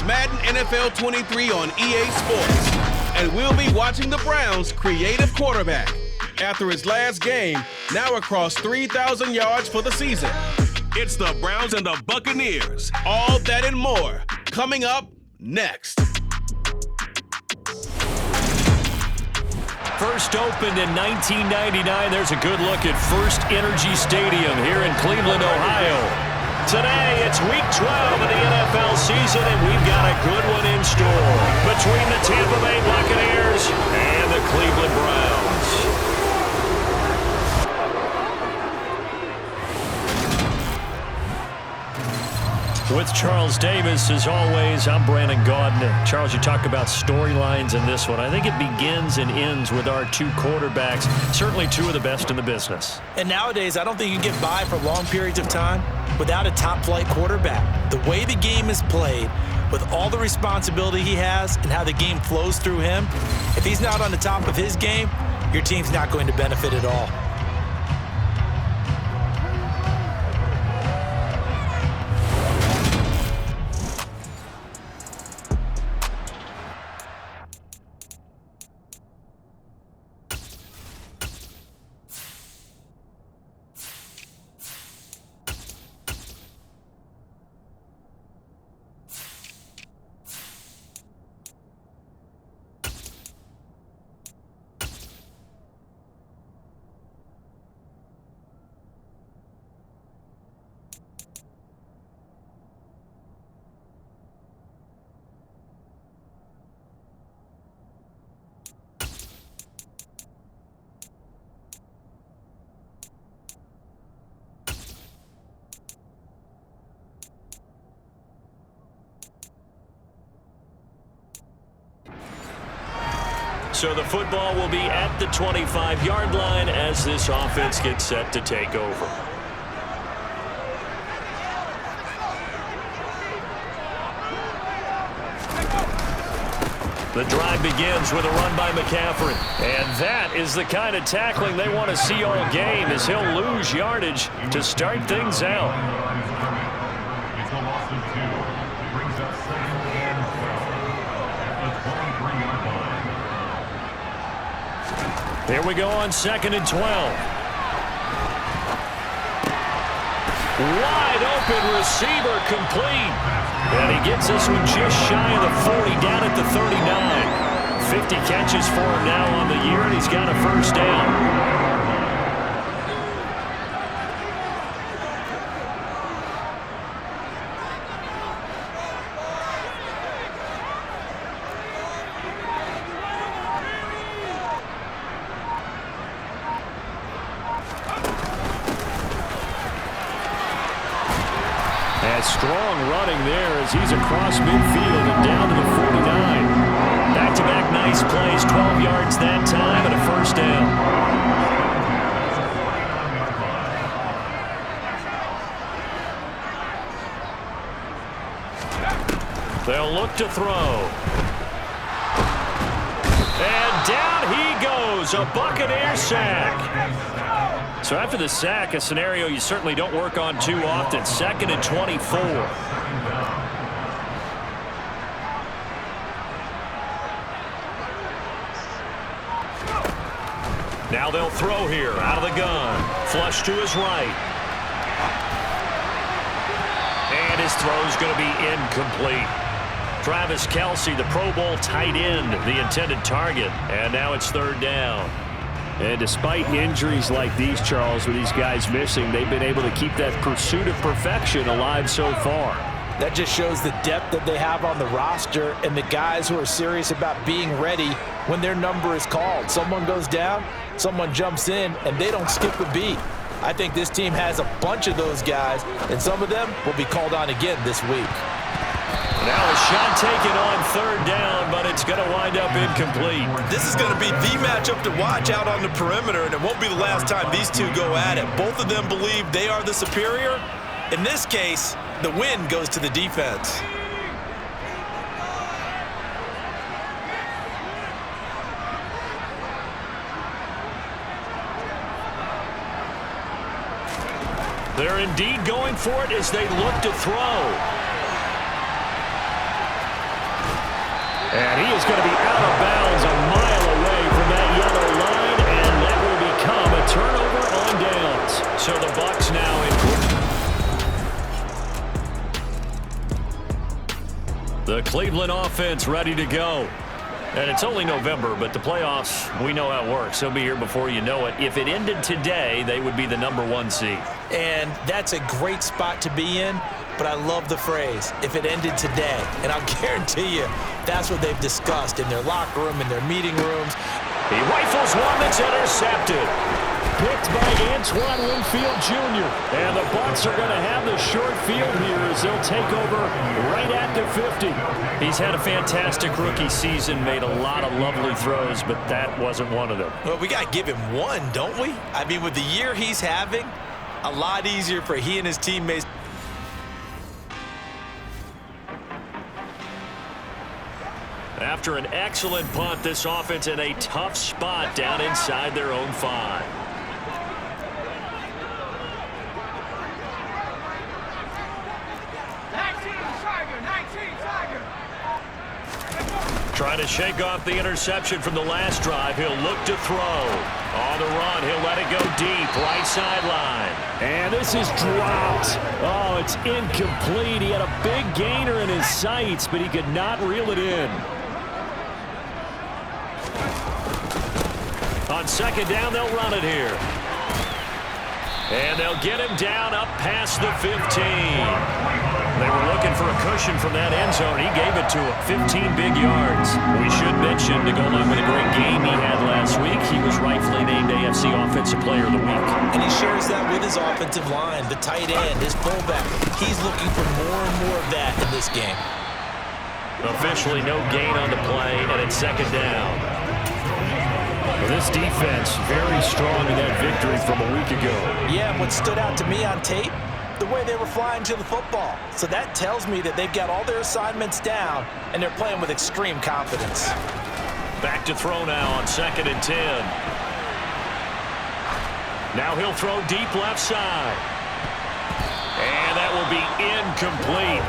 Madden NFL 23 on EA Sports. And we'll be watching the Browns' creative quarterback after his last game, now across 3,000 yards for the season. It's the Browns and the Buccaneers. All that and more coming up next. First opened in 1999. There's a good look at First Energy Stadium here in Cleveland, Ohio. Today, it's Week 12 of the NFL season, and we've got a good one in store between the Tampa Bay Buccaneers and the Cleveland Browns. With Charles Davis, as always, I'm Brandon Gaudin. Charles, you talk about storylines in this one. I think it begins and ends with our two quarterbacks, certainly two of the best in the business. And nowadays, I don't think you can get by for long periods of time without a top-flight quarterback. The way the game is played, with all the responsibility he has and how the game flows through him, if he's not on the top of his game, your team's not going to benefit at all. So the football will be at the 25-yard line as this offense gets set to take over. The drive begins with a run by McCaffrey. And that is the kind of tackling they want to see all game, as he'll lose yardage to start things out. Here we go on 2nd and 12. Wide open receiver complete. And he gets this one just shy of the 40, down at the 39. 50 catches for him now on the year, and he's got a first down. Strong running there as he's across midfield and down to the 49. Back-to-back nice plays, 12 yards that time and a first down. They'll look to throw. And down he goes, a Buccaneer sack. So after the sack, a scenario you certainly don't work on too often. 2nd and 24. Now they'll throw here out of the gun. Flush to his right. And his throw's going to be incomplete. Travis Kelce, the Pro Bowl tight end, the intended target. And now it's 3rd down. And despite injuries like these, Charles, with these guys missing, they've been able to keep that pursuit of perfection alive so far. That just shows the depth that they have on the roster and the guys who are serious about being ready when their number is called. Someone goes down, someone jumps in, and they don't skip a beat. I think this team has a bunch of those guys, and some of them will be called on again this week. Now a shot taken on 3rd down, but it's going to wind up incomplete. This is going to be the matchup to watch out on the perimeter, and it won't be the last time these two go at it. Both of them believe they are the superior. In this case, the win goes to the defense. They're indeed going for it as they look to throw. And he is going to be out of bounds a mile away from that yellow line, and that will become a turnover on downs. So the Bucs now in. The Cleveland offense ready to go. And it's only November, but the playoffs, we know how it works. They'll be here before you know it. If it ended today, they would be the #1 seed. And that's a great spot to be in, but I love the phrase, if it ended today. And I'll guarantee you, that's what they've discussed in their locker room, in their meeting rooms. He rifles one that's intercepted. Picked by Antoine Winfield Jr. And the Bucs are going to have the short field here as they'll take over right at the 50. He's had a fantastic rookie season, made a lot of lovely throws, but that wasn't one of them. Well, we got to give him one, don't we? I mean, with the year he's having, a lot easier for he and his teammates. After an excellent punt, this offense in a tough spot down inside their own 5. Trying to shake off the interception from the last drive. He'll look to throw. On the run, he'll let it go deep, right sideline. And this is dropped. Oh, it's incomplete. He had a big gainer in his sights, but he could not reel it in. On second down, they'll run it here. And they'll get him down up past the 15. They were looking for a cushion from that end zone. He gave it to him, 15 big yards. We should mention, to go along with a great game he had last week, he was rightfully named AFC Offensive Player of the Week. And he shares that with his offensive line, the tight end, his fullback. He's looking for more and more of that in this game. Officially no gain on the play, and it's second down. Well, this defense very strong in that victory from a week ago. Yeah, and what stood out to me on tape, the way they were flying to the football. So that tells me that they've got all their assignments down, and they're playing with extreme confidence. Back to throw now on 2nd and 10. Now he'll throw deep left side. And that will be incomplete.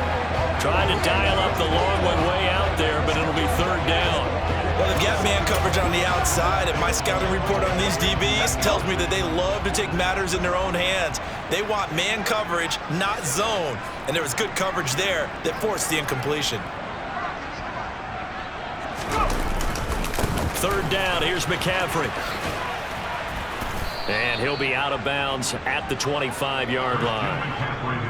Trying to dial up the long one way out there, but it'll be 3rd down. Well, they've got man coverage on the outside, and my scouting report on these DBs tells me that they love to take matters in their own hands. They want man coverage, not zone. And there was good coverage there that forced the incompletion. 3rd down, here's McCaffrey. And he'll be out of bounds at the 25-yard line.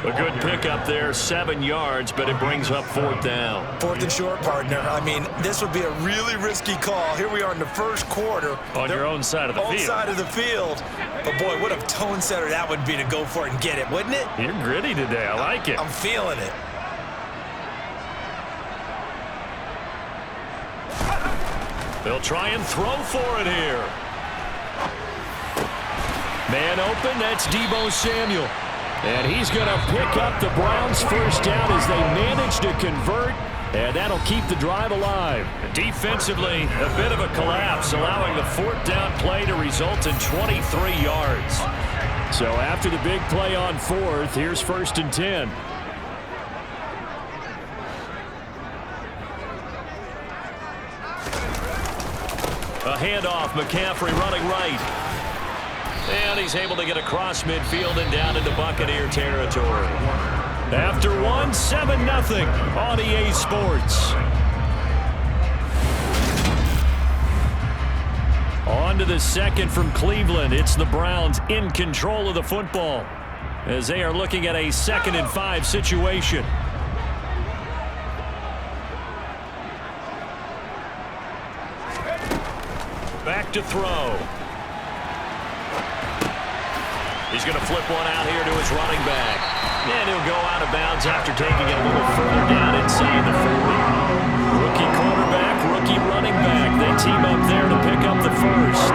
A good pickup there, 7 yards, but it brings up 4th down. 4th and short, partner. I mean, this would be a really risky call. Here we are in the first quarter. On your own side of the field. Own side of the field. But, boy, what a tone setter that would be to go for it and get it, wouldn't it? You're gritty today. I like it. I'm feeling it. They'll try and throw for it here. Man open, that's Deebo Samuel. And he's going to pick up the Browns' first down as they manage to convert, and that'll keep the drive alive. Defensively, a bit of a collapse, allowing the 4th down play to result in 23 yards. So after the big play on 4th, here's 1st and 10. A handoff, McCaffrey running right. And he's able to get across midfield and down into Buccaneer territory. After one, 7-0 on EA Sports. On to the second from Cleveland. It's the Browns in control of the football as they are looking at a 2nd and 5 situation. Back to throw. He's going to flip one out here to his running back. And he'll go out of bounds after taking it a little further down inside the 40. Rookie quarterback, rookie running back. They team up there to pick up the first.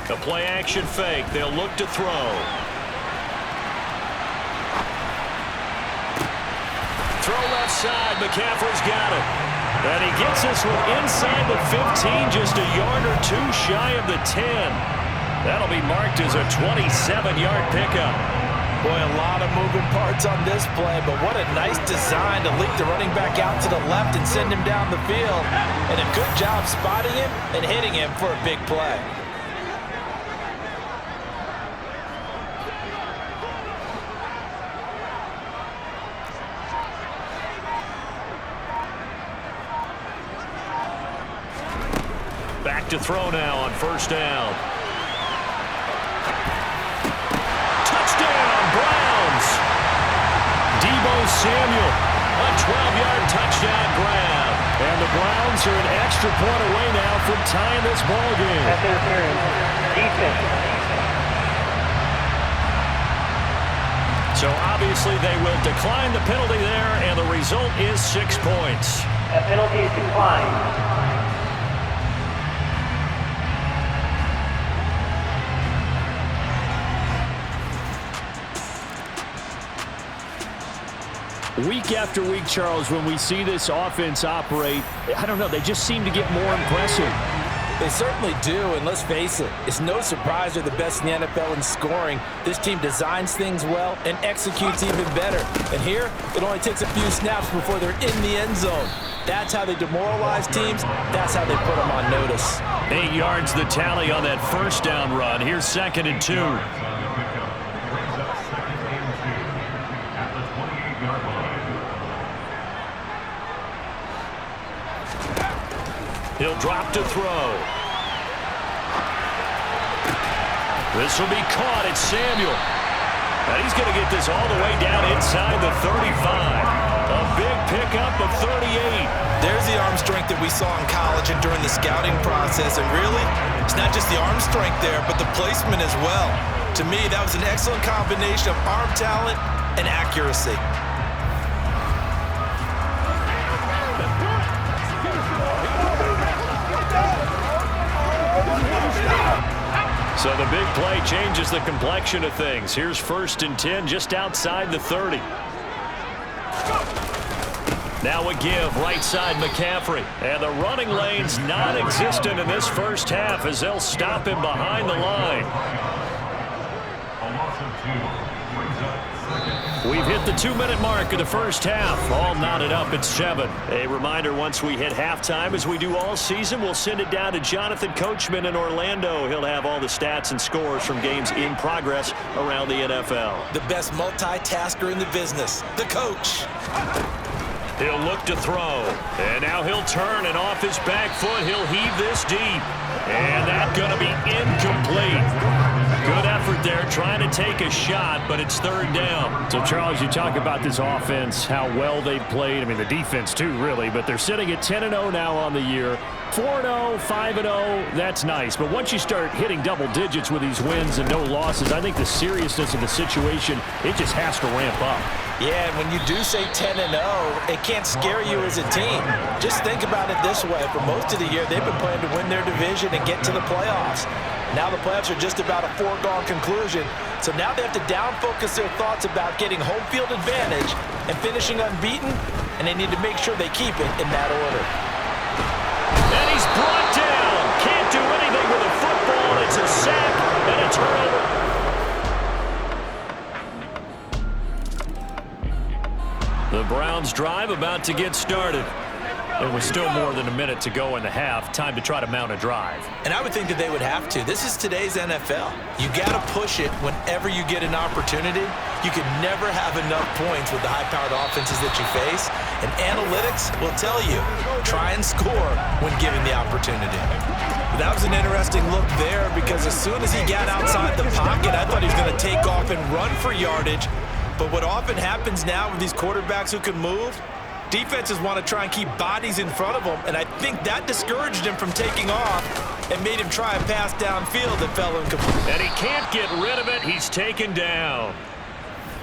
A play-action fake. They'll look to throw. Throw left side. McCaffrey's got it. And he gets this one inside the 15, just a yard or 2 shy of the 10. That'll be marked as a 27-yard pickup. Boy, a lot of moving parts on this play, but what a nice design to leak the running back out to the left and send him down the field. And a good job spotting him and hitting him for a big play. Back to throw now on first down. Touchdown, Browns! Deebo Samuel, a 12-yard touchdown grab. And the Browns are an extra point away now from tying this ball game. So obviously they will decline the penalty there, and the result is 6 points. A penalty is declined. Week after week, Charles, when we see this offense operate, I don't know, they just seem to get more impressive. They certainly do, and let's face it, it's no surprise they're the best in the NFL in scoring. This team designs things well and executes even better. And here, it only takes a few snaps before they're in the end zone. That's how they demoralize teams. That's how they put them on notice. 8 yards the tally on that first down run. Here's 2nd and 2. He'll drop to throw. This will be caught. It's Samuel. And he's going to get this all the way down inside the 35. A big pickup of 38. There's the arm strength that we saw in college and during the scouting process. And really, it's not just the arm strength there, but the placement as well. To me, that was an excellent combination of arm talent and accuracy. So the big play changes the complexion of things. Here's 1st and 10 just outside the 30. Now a give right side McCaffrey. And the running lane's non-existent in this first half as they'll stop him behind the line. We've hit the 2-minute mark of the first half. All knotted up at 7. A reminder, once we hit halftime, as we do all season, we'll send it down to Jonathan Coachman in Orlando. He'll have all the stats and scores from games in progress around the NFL. The best multitasker in the business, the coach. He'll look to throw. And now he'll turn, and off his back foot, he'll heave this deep. And that's going to be incomplete. Good effort there, trying to take a shot, but it's 3rd down. So, Charles, you talk about this offense, how well they played. I mean, the defense, too, really. But they're sitting at 10-0 now on the year. 4-0, 5-0, that's nice. But once you start hitting double digits with these wins and no losses, I think the seriousness of the situation, it just has to ramp up. Yeah, and when you do say 10-0, it can't scare you as a team. Just think about it this way. For most of the year, they've been playing to win their division and get to the playoffs. Now the playoffs are just about a foregone conclusion. So now they have to down-focus their thoughts about getting home field advantage and finishing unbeaten, and they need to make sure they keep it in that order. And he's brought down. Can't do anything with a football. It's a sack and a turnover. The Browns drive about to get started. And with still more than a minute to go in the half, time to try to mount a drive. And I would think that they would have to. This is today's NFL. You got to push it whenever you get an opportunity. You can never have enough points with the high-powered offenses that you face. And analytics will tell you, try and score when given the opportunity. But that was an interesting look there because as soon as he got outside the pocket, I thought he was going to take off and run for yardage. But what often happens now with these quarterbacks who can move, defenses want to try and keep bodies in front of them, and I think that discouraged him from taking off and made him try a pass downfield that fell incomplete. And he can't get rid of it. He's taken down.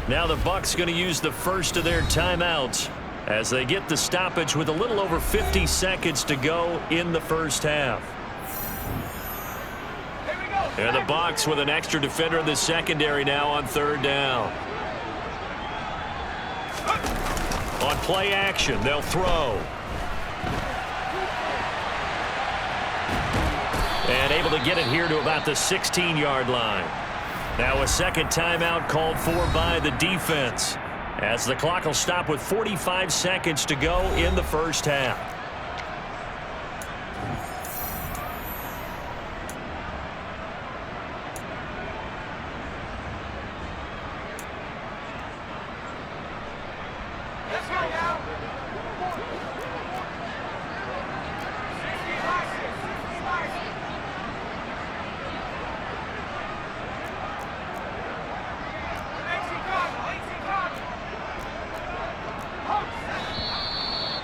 Now the Bucs going to use the first of their timeouts as they get the stoppage with a little over 50 seconds to go in the first half. And the Bucs with an extra defender in the secondary now on 3rd down. On play action, they'll throw. And able to get it here to about the 16-yard line. Now a second timeout called for by the defense, as the clock will stop with 45 seconds to go in the first half.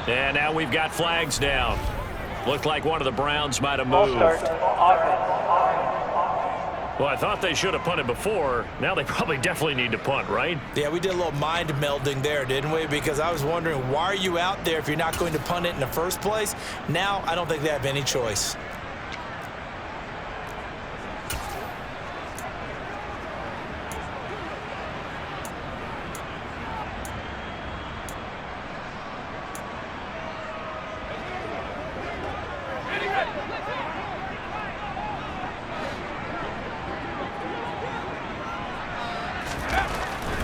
And now we've got flags down. Looked like one of the Browns might have moved. Well, I thought they should have punted before. Now they probably definitely need to punt, right? Yeah, we did a little mind melding there, didn't we? Because I was wondering, why are you out there if you're not going to punt it in the first place? Now I don't think they have any choice.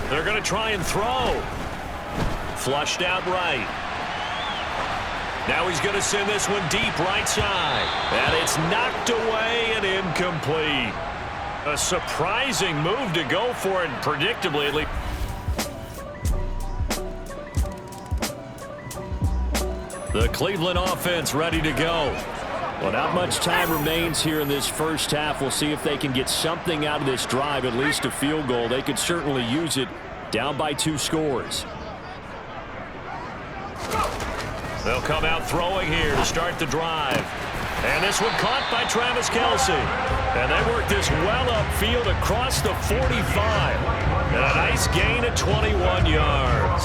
They're going to try and throw. Flushed out right. Now he's going to send this one deep right side. And it's knocked away and incomplete. A surprising move to go for it, predictably at least. The Cleveland offense ready to go. Well, not much time remains here in this first half. We'll see if they can get something out of this drive, at least a field goal. They could certainly use it, down by 2 scores. They'll come out throwing here to start the drive. And this one caught by Travis Kelce. And they work this well upfield across the 45. And a nice gain of 21 yards.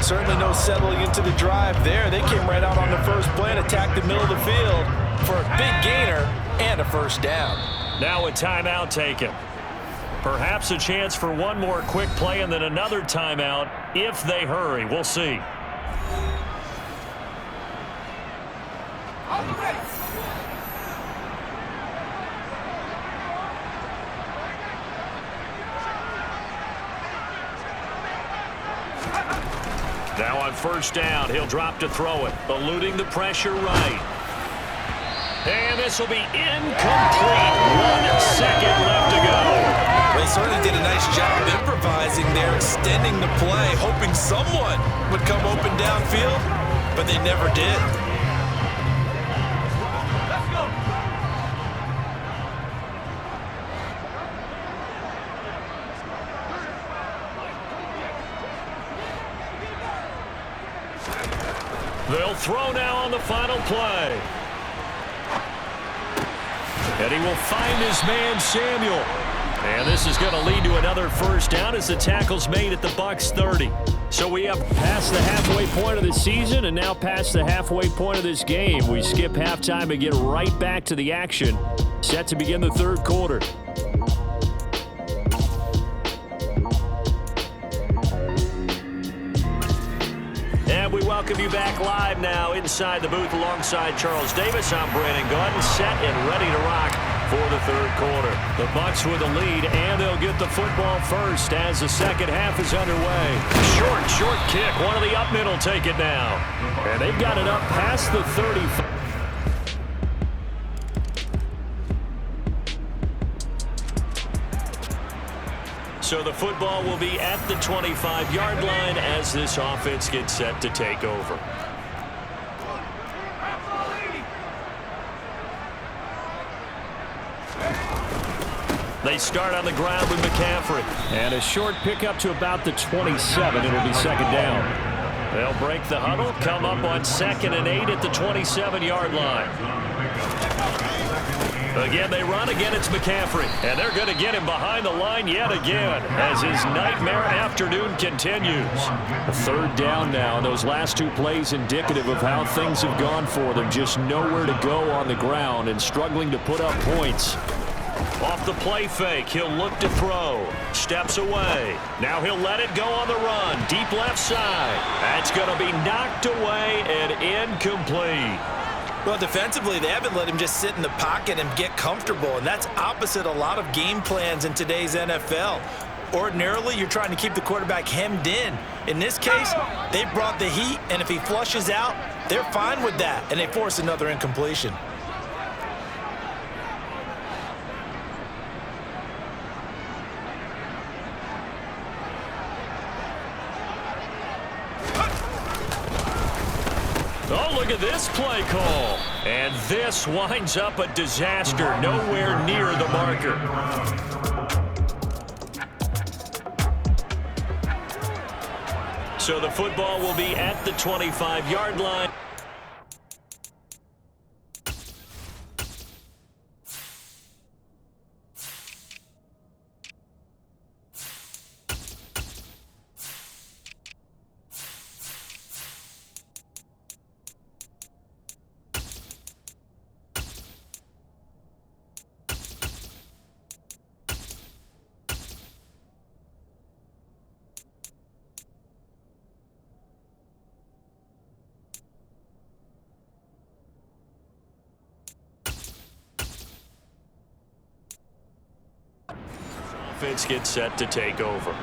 Certainly no settling into the drive there. They came right out on the first play and attacked the middle of the field for a big gainer and a first down. Now a timeout taken. Perhaps a chance for one more quick play and then another timeout if they hurry. We'll see. Now on first down, he'll drop to throw it, eluding the pressure right. And this will be incomplete. 1 second left to go. They certainly did a nice job improvising there, extending the play, hoping someone would come open downfield, but they never did. They'll throw now on the final play. And he will find his man, Samuel. And this is going to lead to another first down as the tackle's made at the Bucs 30. So we have passed the halfway point of the season and now past the halfway point of this game. We skip halftime and get right back to the action. Set to begin the third quarter. And we welcome you back live now inside the booth alongside Charles Davis. I'm Brandon Gaudin, set and ready to rock for the third quarter. The Bucs with a lead, and they'll get the football first as the second half is underway. Short kick. One of the up middle take it now. And they've got it up past the 35. So the football will be at the 25-yard line as this offense gets set to take over. They start on the ground with McCaffrey. And a short pickup to about the 27. It'll be second down. They'll break the huddle, come up on 2nd and 8 at the 27-yard line. Again, they run. Again, it's McCaffrey. And they're going to get him behind the line yet again as his nightmare afternoon continues. A third down now, and those last 2 plays indicative of how things have gone for them. Just nowhere to go on the ground and struggling to put up points. Off the play fake, he'll look to throw. Steps away. Now he'll let it go on the run. Deep left side. That's going to be knocked away and incomplete. Well, defensively, they haven't let him just sit in the pocket and get comfortable, and that's opposite a lot of game plans in today's NFL. Ordinarily, you're trying to keep the quarterback hemmed in. In this case, they brought the heat, and if he flushes out, they're fine with that, and they force another incompletion. Oh, look at this play call. And this winds up a disaster, nowhere near the marker. So the football will be at the 25-yard line. Offense gets set to take over.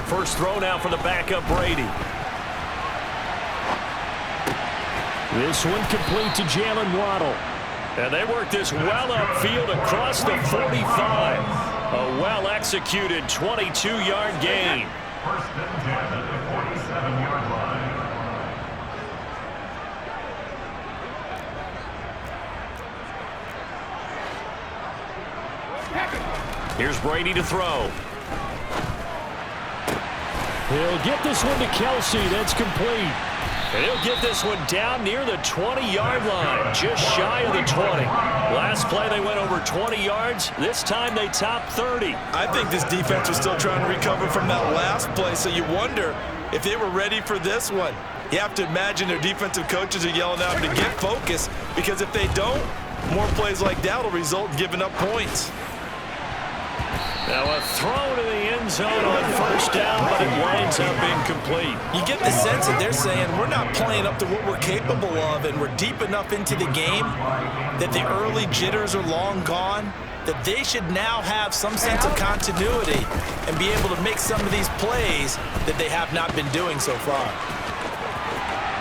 First throw now for the backup Brady. This one complete to Jalen Waddle. And they work this well upfield across the 45. A well-executed 22-yard gain. First and 10 at the 47-yard line. Here's Brady to throw. He'll get this one to Kelsey. That's complete. And he'll get this one down near the 20-yard line, just shy of the 20. Last play, they went over 20 yards. This time, they topped 30. I think this defense was still trying to recover from that last play, so you wonder if they were ready for this one. You have to imagine their defensive coaches are yelling out to get focused, because if they don't, more plays like that will result in giving up points. Now a throw to the end zone on first down, but it winds up incomplete. You get the sense that they're saying we're not playing up to what we're capable of, and we're deep enough into the game that the early jitters are long gone, that they should now have some sense of continuity and be able to make some of these plays that they have not been doing so far.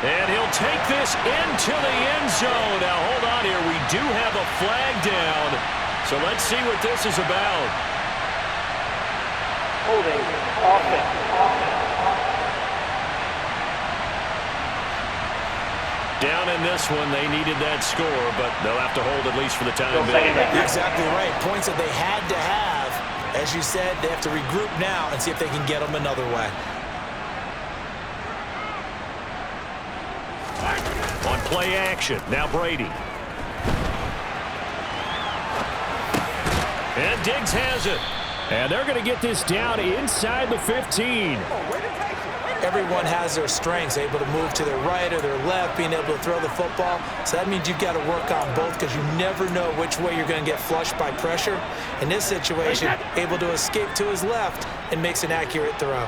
And he'll take this into the end zone. Now hold on here. We do have a flag down, so let's see what this is about. Holding offense. Down in this one, they needed that score, but they'll have to hold at least for the time being. You're exactly right. Points that they had to have. As you said, they have to regroup now and see if they can get them another way. On play action, now Brady. And Diggs has it. And they're going to get this down inside the 15. Everyone has their strengths, able to move to their right or their left, being able to throw the football. So that means you've got to work on both, because you never know which way you're going to get flushed by pressure. In this situation, able to escape to his left and makes an accurate throw.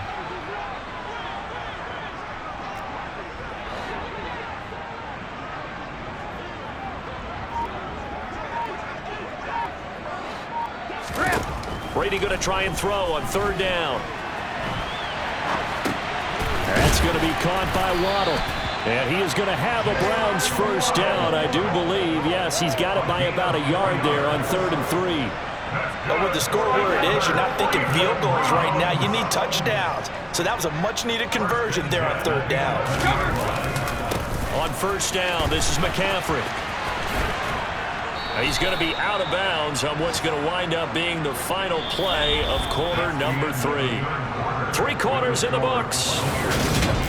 Brady going to try and throw on third down. That's going to be caught by Waddle. And he is going to have a Browns first down, I do believe. Yes, he's got it by about a yard there on 3rd and 3. But with the score where it is, you're not thinking field goals right now. You need touchdowns. So that was a much-needed conversion there on 3rd down. On first down, this is McCaffrey. He's going to be out of bounds on what's going to wind up being the final play of quarter number 3. 3 quarters in the books.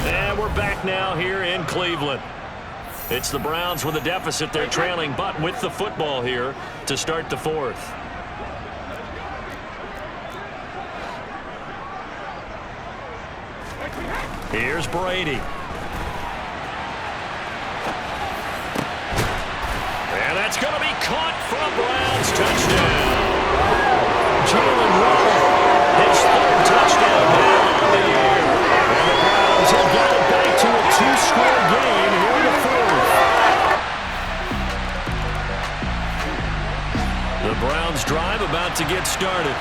And we're back now here in Cleveland. It's the Browns with a deficit. They're trailing, but with the football here to start the 4th. Here's Brady. And that's going to be caught from Browns. Touchdown. Jalen Waddle, his third touchdown now on the year. And the Browns have got it back to a two-score game here in the fourth. The Browns drive about to get started.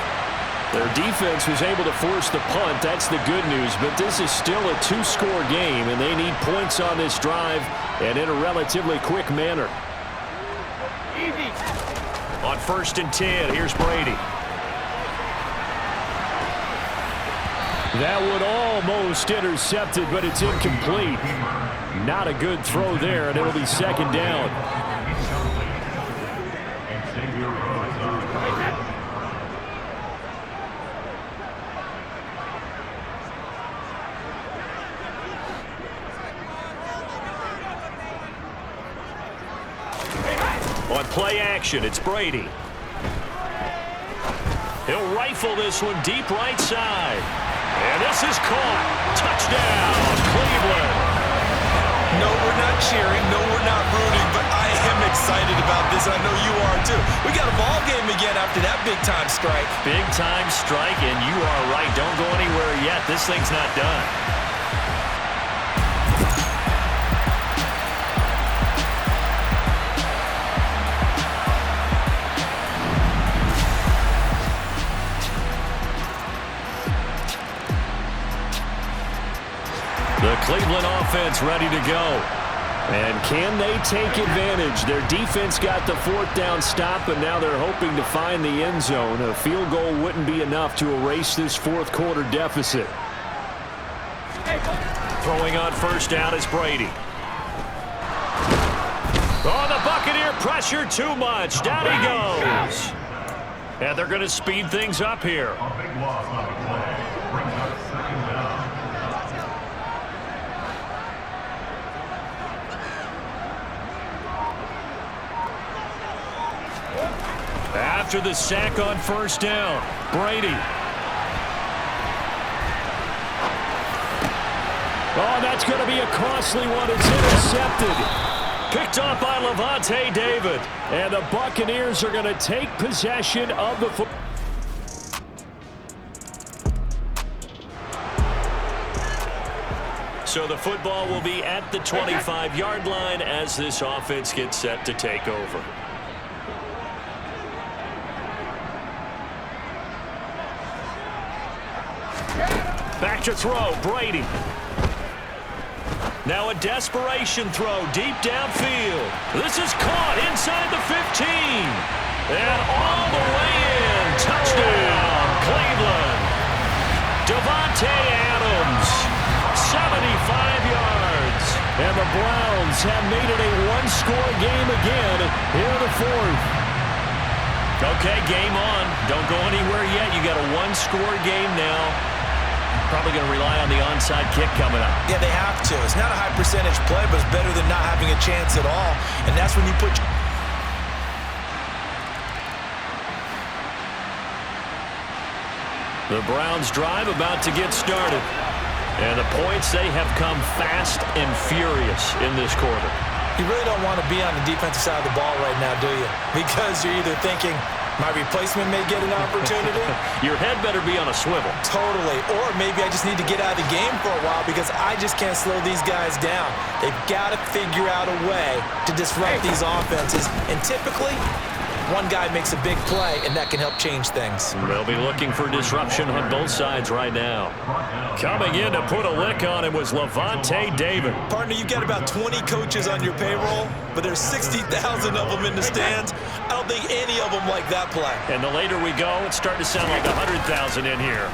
Their defense was able to force the punt. That's the good news. But this is still a two-score game, and they need points on this drive and in a relatively quick manner. On 1st and 10, here's Brady. That one almost intercepted, but it's incomplete. Not a good throw there, and it'll be 2nd down. On play action, it's Brady. He'll rifle this one deep right side. And this is caught. Touchdown, Cleveland. No, we're not cheering. No, we're not rooting. But I am excited about this. I know you are, too. We got a ball game again after that big-time strike. Big-time strike, and you are right. Don't go anywhere yet. This thing's not done. The Cleveland offense ready to go. And can they take advantage? Their defense got the 4th down stop, and now they're hoping to find the end zone. A field goal wouldn't be enough to erase this 4th quarter deficit. Throwing on 1st down is Brady. Oh, the Buccaneer pressure too much. Down he goes. And they're going to speed things up here. A big loss on the play. Brings up 2nd down. After the sack on 1st down, Brady. Oh, that's going to be a costly one. It's intercepted. Picked off by Lavonte David. And the Buccaneers are going to take possession of the football. So the football will be at the 25-yard line as this offense gets set to take over. Back to throw, Brady. Now a desperation throw deep downfield. This is caught inside the 15. And all the way in. Touchdown, Cleveland. Davante Adams, 75 yards. And the Browns have made it a one-score game again here in the fourth. Okay, game on. Don't go anywhere yet. You got a one-score game now. Probably going to rely on the onside kick coming up. Yeah, they have to. It's not a high percentage play, but it's better than not having a chance at all. And that's when you put... The Browns drive about to get started. And the points, they have come fast and furious in this quarter. You really don't want to be on the defensive side of the ball right now, do you? Because you're either thinking, my replacement may get an opportunity. Your head better be on a swivel. Totally. Or maybe I just need to get out of the game for a while because I just can't slow these guys down. They've got to figure out a way to disrupt these offenses. And typically, one guy makes a big play, and that can help change things. They'll be looking for disruption on both sides right now. Coming in to put a lick on him was Lavonte David. Partner, you got about 20 coaches on your payroll, but there's 60,000 of them in the stands. I don't think any of them like that play. And the later we go, it's starting to sound like 100,000 in here.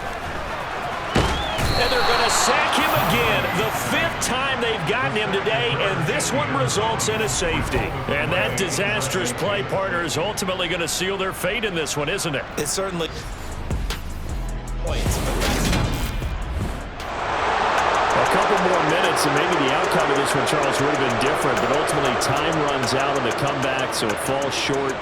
And they're going to sack him again. The 5th time they've gotten him today, and this one results in a safety. And that disastrous play, partner, is ultimately going to seal their fate in this one, isn't it? It certainly... A couple more minutes, and maybe the outcome of this one, Charles, would have been different. But ultimately, time runs out on the comeback, so it falls short.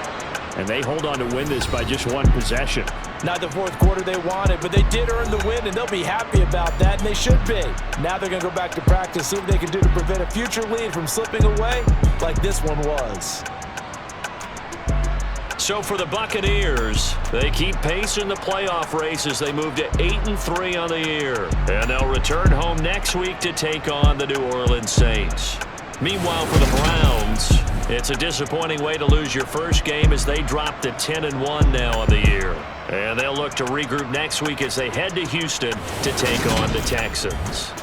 And they hold on to win this by just one possession. Not the 4th quarter they wanted, but they did earn the win, and they'll be happy about that, and they should be. Now they're going to go back to practice, see what they can do to prevent a future lead from slipping away like this one was. so for the Buccaneers, they keep pace in the playoff race as they move to 8-3 on the year. And they'll return home next week to take on the New Orleans Saints. Meanwhile, for the Browns, it's a disappointing way to lose your first game as they drop to 10-1 now on the year. And they'll look to regroup next week as they head to Houston to take on the Texans.